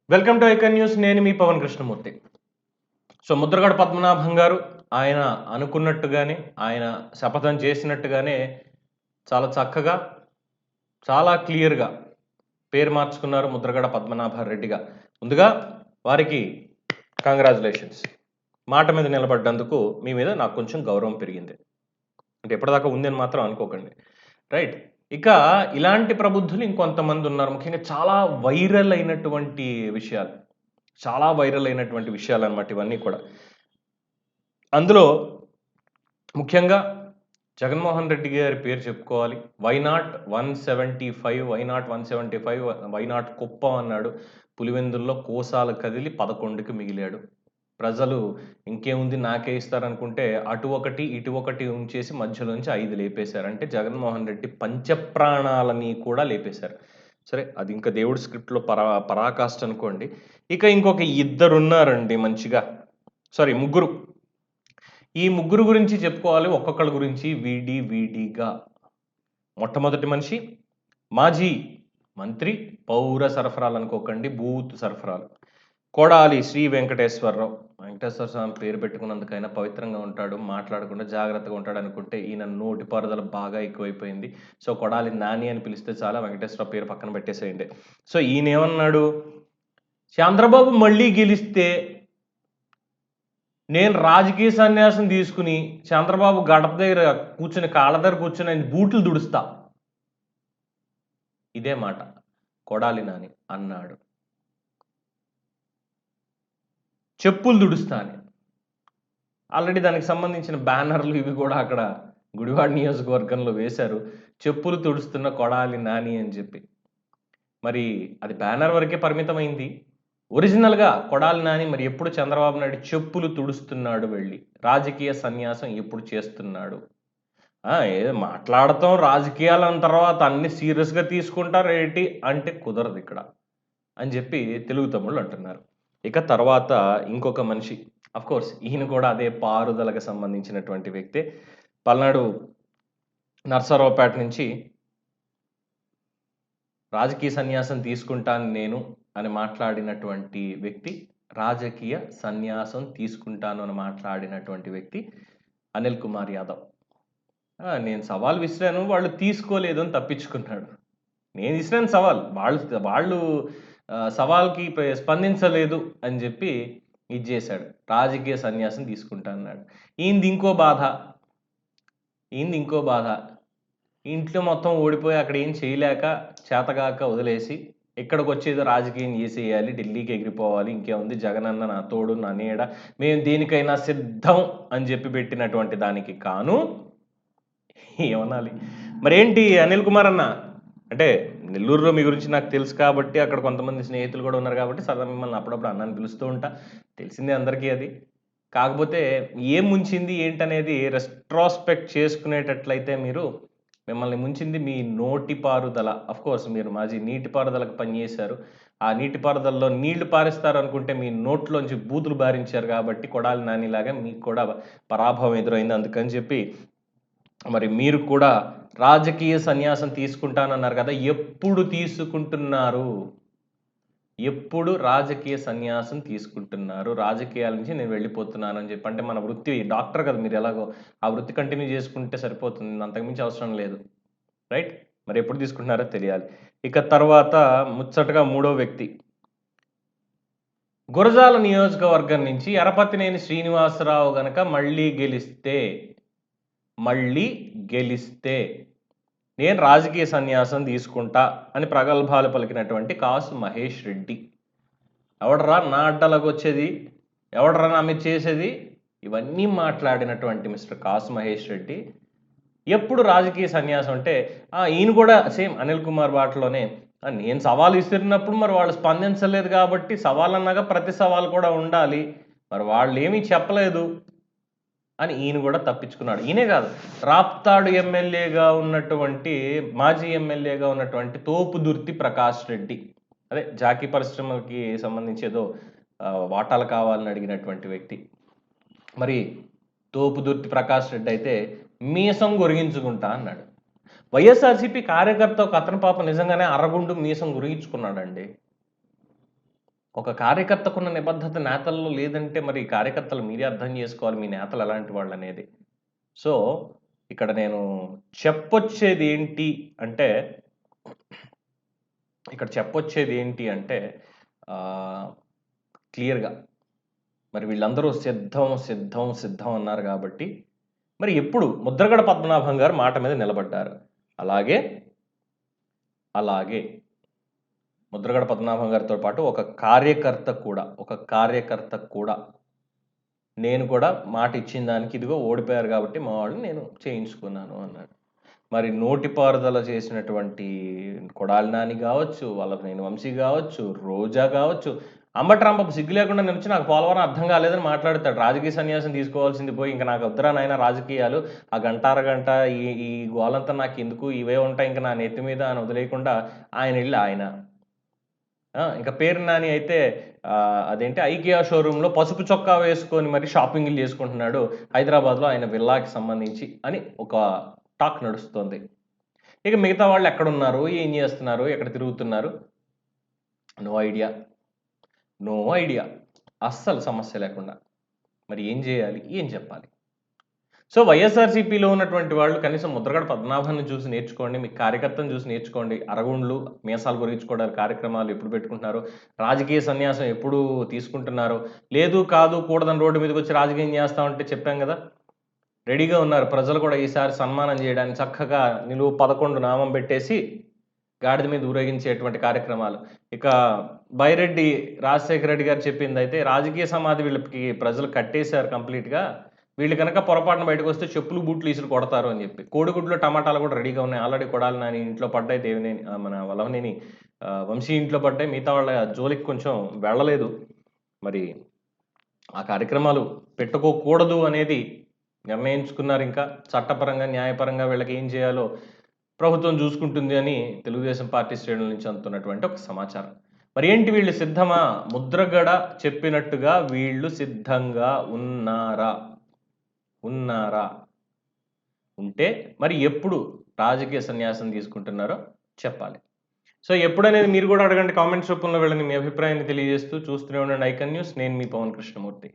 Welcome to icon news. నేను మీ Pawan Krishnamurthy. So Mudragada Padmanabham గారు ఆయన అనుకున్నట్టుగానే, ఆయన శపథం చేసినట్టుగానే చాలా చక్కగా, చాలా క్లియర్‌గా పేరు మార్చుకున్నారు ముద్రగడ పద్మనాభరెడ్డిగా. ముందుగా వారికి కంగ్రాచ్యులేషన్స్. మాట మీద నిలబడ్డందుకు మీ మీద నాకు కొంచెం గౌరవం పెరిగింది. అంటే ఎప్పటిదాకా ఉందని మాత్రం అనుకోకండి. రైట్. ఇక ఇలాంటి ప్రబుద్ధులు ఇంకొంతమంది ఉన్నారు. ముఖ్యంగా చాలా వైరల్ అయినటువంటి విషయాలు. చాలా వైరల్ అయినటువంటి విషయాలన్నమాట ఇవన్నీ కూడా. అందులో ముఖ్యంగా జగన్మోహన్ రెడ్డి గారి పేరు చెప్పుకోవాలి. Why not 175, why not 175, why not Kuppam అన్నాడు. పులివెందుల్లో కోసాలు కదిలి 11కి మిగిలాడు. ప్రజలు ఇంకేముంది నాకే ఇస్తారనుకుంటే అటు ఒకటి, ఇటు ఒకటి ఉంచేసి మధ్యలోంచి 5 లేపేశారు. అంటే జగన్మోహన్ రెడ్డి పంచప్రాణాలని కూడా లేపేశారు. సరే అది ఇంకా దేవుడి స్క్రిప్ట్‌లో పరాకాష్ట అనుకోండి. ఇక ఇంకొక ఇద్దరున్నారండి మంచిగా. సారీ ముగ్గురు. ఈ ముగ్గురు గురించి చెప్పుకోవాలి ఒక్కొక్కళ్ళ గురించి విడివిడిగా. మొట్టమొదటి మనిషి మాజీ మంత్రి, పౌర సరఫరాలు అనుకోకండి, బూత్ సరఫరాలు. కొడాలి శ్రీ వెంకటేశ్వరరావు. వెంకటేశ్వర స్వామి పేరు పెట్టుకున్నందుకైనా పవిత్రంగా ఉంటాడు, మాట్లాడకుండా జాగ్రత్తగా ఉంటాడు అనుకుంటే ఈయన నోటి పారుదల బాగా ఎక్కువైపోయింది. సో కొడాలి నాని అని పిలిస్తే చాలా, వెంకటేశ్వర పేరు పక్కన పెట్టేసేయండి. సో ఈయనేమన్నాడు, చంద్రబాబు మళ్ళీ గెలిస్తే నేను రాజకీయ సన్యాసం తీసుకుని చంద్రబాబు గడప దగ్గర కూర్చుని కాళ్ళ దగ్గర కూర్చుని ఆయన బూట్లు దుడుస్తా. ఇదే మాట కొడాలి నాని అన్నాడు. చెప్పులు దుడుస్తా అని. ఆల్రెడీ దానికి సంబంధించిన బ్యానర్లు ఇవి కూడా అక్కడ గుడివాడ నియోజకవర్గంలో వేశారు. చెప్పులు తుడుస్తున్న కొడాలి నాని అని చెప్పి. మరి అది బ్యానర్ వరకే పరిమితమైంది. ఒరిజినల్‌గా కొడాలి నాని మరి ఎప్పుడు చంద్రబాబు నాయుడు చెప్పులు తుడుస్తున్నాడు వెళ్ళి? రాజకీయ సన్యాసం ఎప్పుడు చేస్తున్నాడు? ఏదో మాట్లాడతాం రాజకీయాలు అన్న తర్వాత అన్ని సీరియస్‌గా తీసుకుంటారేంటి అంటే కుదరదు ఇక్కడ అని చెప్పి తెలుగు తమ్ముళ్ళు అంటున్నారు. ఇక తర్వాత ఇంకొక మనిషి, ఆఫ్‌కోర్స్ ఈయన కూడా అదే పారుదలకు సంబంధించినటువంటి వ్యక్తే. పల్నాడు నర్సారావుపేట నుంచి రాజకీయ సన్యాసం తీసుకుంటాను నేను అని మాట్లాడినటువంటి వ్యక్తి, రాజకీయ సన్యాసం తీసుకుంటాను అని మాట్లాడినటువంటి వ్యక్తి అనిల్ కుమార్ యాదవ్. నేను సవాల్ విసిరాను, వాళ్ళు తీసుకోలేదు అని తప్పించుకున్నాడు. నేను విసిరాను సవాల్, వాళ్ళు సవాల్‌కి స్పందించలేదు అని చెప్పి ఇది చేశాడు. రాజకీయ సన్యాసం తీసుకుంటా అన్నాడు. ఈయనది ఇంకో బాధ. ఇంట్లో మొత్తం ఓడిపోయి అక్కడ ఏం చేయలేక, చేతగాక వదిలేసి ఇక్కడికొచ్చేదో రాజకీయం చేసేయాలి, ఢిల్లీకి ఎగిరిపోవాలి, ఇంకేముంది జగనన్న నా తోడు, నా నీడ, మేము దేనికైనా సిద్ధం అని చెప్పి పెట్టినటువంటి దానికి కాను ఏమనాలి? మరేంటి అనిల్ కుమార్ అన్న? అంటే నెల్లూరులో మీ గురించి నాకు తెలుసు కాబట్టి, అక్కడ కొంతమంది స్నేహితులు కూడా ఉన్నారు కాబట్టి సరదా మిమ్మల్ని అప్పుడప్పుడు అన్న అని పిలుస్తూ ఉంటా. తెలిసిందే అందరికీ అది. కాకపోతే ఏం ముంచింది ఏంటనేది రెస్ట్రాస్పెక్ట్ చేసుకునేటట్లయితే మీరు, మిమ్మల్ని ముంచింది మీ నోటి పారుదల. ఆఫ్‌కోర్స్ మీరు మాజీ నీటి పారుదలకు పనిచేశారు. ఆ నీటి పారుదలలో నీళ్లు పారిస్తారనుకుంటే మీ నోట్లోంచి బూతులు బారించారు కాబట్టి కొడాలి నానిలాగా మీకు కూడా పరాభవం ఎదురైంది. అందుకని చెప్పి మరి మీరు కూడా రాజకీయ సన్యాసం తీసుకుంటానన్నారు కదా! ఎప్పుడు తీసుకుంటున్నారు? ఎప్పుడు రాజకీయ సన్యాసం తీసుకుంటున్నారు? రాజకీయాల నుంచి నేను వెళ్ళిపోతున్నానని చెప్పి. అంటే మన వృత్తి డాక్టర్ కదా మీరు ఎలాగో. ఆ వృత్తి కంటిన్యూ చేసుకుంటే సరిపోతుంది. అంతకు మించి అవసరం లేదు. రైట్? మరి ఎప్పుడు తీసుకుంటున్నారో తెలియాలి. ఇక తర్వాత ముచ్చటగా మూడో వ్యక్తి. గురజాల నియోజకవర్గం నుంచి ఎరపతినేని శ్రీనివాసరావు గనక మళ్ళీ గెలిస్తే నేను రాజకీయ సన్యాసం తీసుకుంటా అని ప్రగల్భాలు పలికినటువంటి కాసు మహేష్ రెడ్డి. ఎవడరా నా అడ్డలాగొచ్చేది? ఎవడరా నా మీద చేసేది? ఇవన్నీ మాట్లాడినటువంటి మిస్టర్ కాసు మహేష్ రెడ్డి ఎప్పుడు రాజకీయ సన్యాసం అంటే ఈయన కూడా సేమ్ అనిల్ కుమార్ బాటలోనే నేను సవాల్ విసిరినప్పుడు మరి వాళ్ళు స్పందించలేదు కాబట్టి సవాల్ అన్నాక ప్రతి సవాల్ కూడా ఉండాలి. మరి వాళ్ళు ఏమీ చెప్పలేదు అని ఈయన కూడా తప్పించుకున్నాడు. ఈయనే కాదు, రాప్తాడు ఎమ్మెల్యేగా ఉన్నటువంటి మాజీ ఎమ్మెల్యేగా ఉన్నటువంటి తోపుదుర్తి ప్రకాష్ రెడ్డి, అదే జాకీ పరిశ్రమకి సంబంధించి ఏదో వాటాలు కావాలని అడిగినటువంటి వ్యక్తి. మరి తోపుదుర్తి ప్రకాష్ రెడ్డి అయితే మీసం గొరిగించుకుంటా అన్నాడు. వైఎస్ఆర్సీపీ కార్యకర్త ఒక అతని పాప నిజంగానే అరగుండు మీసం గురించుకున్నాడండి. ఒక కార్యకర్తకున్న నిబద్ధత నేతల్లో లేదంటే మరి కార్యకర్తలు మీరే అర్థం చేసుకోవాలి మీ నేతలు ఎలాంటి వాళ్ళనేది. సో, ఇక్కడ నేను చెప్పొచ్చేదేంటి అంటే ఇక్కడ చెప్పొచ్చేదేంటి అంటే ఆహ్, క్లియర్‌గా మరి వీళ్ళందరూ సిద్ధం, సిద్ధం, సిద్ధం అన్నారు గాబట్టి, మరి ఎప్పుడు ముద్రగడ పద్మనాభం గారు మాట మీద నిలబడ్డారు. అలాగే, అలాగే ముద్రగడ పద్మనాభం గారితో పాటు ఒక కార్యకర్త కూడా నేను కూడా మాట ఇచ్చిన దానికి ఇదిగో ఓడిపోయారు కాబట్టి మా వాళ్ళు నేను చేయించుకున్నాను అన్నాడు. మరి నోటిపారుదల చేసినటువంటి కొడాలి నాని గావచ్చు, వల్లభనేని వంశీ గావచ్చు, రోజా గావచ్చు, అంబటి రాంబాబు సిగ్గు లేకుండా నిలిచి నాకు పోలవరం అర్థం కాలేదని మాట్లాడతాడు. రాజకీయ సన్యాసం తీసుకోవాల్సింది పోయి ఇంక నాకు వద్దురా నాయనా రాజకీయాలు. ఆ గంట, అరగంట ఈ ఈ గోలంతా నాకెందుకు ఇవే ఉంటాయి ఇంక నా నెత్తి మీద అని వదిలేయకుండా ఆయనెళ్ళి ఆయన ఇంకా పేరు నాని అయితే అదేంటి ఐకియా షోరూమ్‌లో పసుపు చొక్కా వేసుకొని మరి షాపింగులు చేసుకుంటున్నాడు. హైదరాబాద్‌లో ఆయన విల్లాకి సంబంధించి అని ఒక టాక్ నడుస్తోంది. ఇక మిగతా వాళ్ళు ఎక్కడున్నారు? ఏం చేస్తున్నారు? ఎక్కడ తిరుగుతున్నారు? No idea. No idea. అస్సలు సమస్య లేకుండా. మరి ఏం జేయాలి? ఏం చెప్పాలి? సో, వైఎస్ఆర్‌సీపీలో ఉన్నటువంటి వాళ్ళు కనీసం ముద్రగడ పద్మనాభాన్ని చూసి నేర్చుకోండి. మీ కార్యకర్తను చూసి నేర్చుకోండి. అరగుండ్లు, మీసాలు గొరిగించుకోవడానికి కార్యక్రమాలు ఎప్పుడు పెట్టుకుంటున్నారు? రాజకీయ సన్యాసం ఎప్పుడు తీసుకుంటున్నారు? లేదు, కాదు, కూడదని రోడ్డు మీదకొచ్చి రాజకీయం చేస్తామంటే చెప్పాం గదా! రెడీగా ఉన్నారు. ప్రజలు కూడా ఈసారి సన్మానం జేయడానికి చక్కగా నిలువు 11 నామం బెట్టేసి గాడిద మీద ఊరేగించేటువంటి కార్యక్రమాలు. ఇక బైరెడ్డి రాజశేఖర రెడ్డి గారు చెప్పిందైతే రాజకీయ సమాధి వీళ్ళకి ప్రజలు కట్టేశారు కంప్లీట్‌గా. వీళ్ళు గనక పొరపాటున బయటకొస్తే చెప్పులు, బూట్లు ఇసిరి కొడతారు అని జెప్పి. కోడిగుడ్లు, టమాటాలు గూడా రెడీగా ఉన్నాయి. ఆల్రెడీ కొడాలి నాని ఇంట్లో పడ్డాయి. మన వల్లభనేని వంశీ ఇంట్లో పడ్డాయి. మిగతా వాళ్ళ జోలికి కొంచెం వెళ్ళలేదు. మరి ఆ కార్యక్రమాలు పెట్టుకోకూడదు అనేది నిర్ణయించుకున్నారింకా. చట్టపరంగా, న్యాయపరంగా వీళ్ళకి ఏం చేయాలో ప్రభుత్వం చూసుకుంటుంది అని తెలుగుదేశం పార్టీ శ్రేణుల నుంచి అందుతున్నటువంటి ఒక సమాచారం. మరి ఏంటి వీళ్ళు సిద్ధమా? ముద్రగడ చెప్పినట్టుగా వీళ్ళు సిద్ధంగా ఉన్నారా? ఉన్నారా? ఉంటే మరి ఎప్పుడు రాజకీయ సన్యాసం తీసుకుంటున్నారో చెప్పాలి. సో, ఎప్పుడనేది మీరు గూడా అడగండి కామెంట్స్ రూపంలో వీళ్ళని మీ అభిప్రాయాన్ని తెలియజేస్తూ చూస్తూనే ఉండండి ఐకాన్ న్యూస్. నేను మీ పవన్ కృష్ణమూర్తి.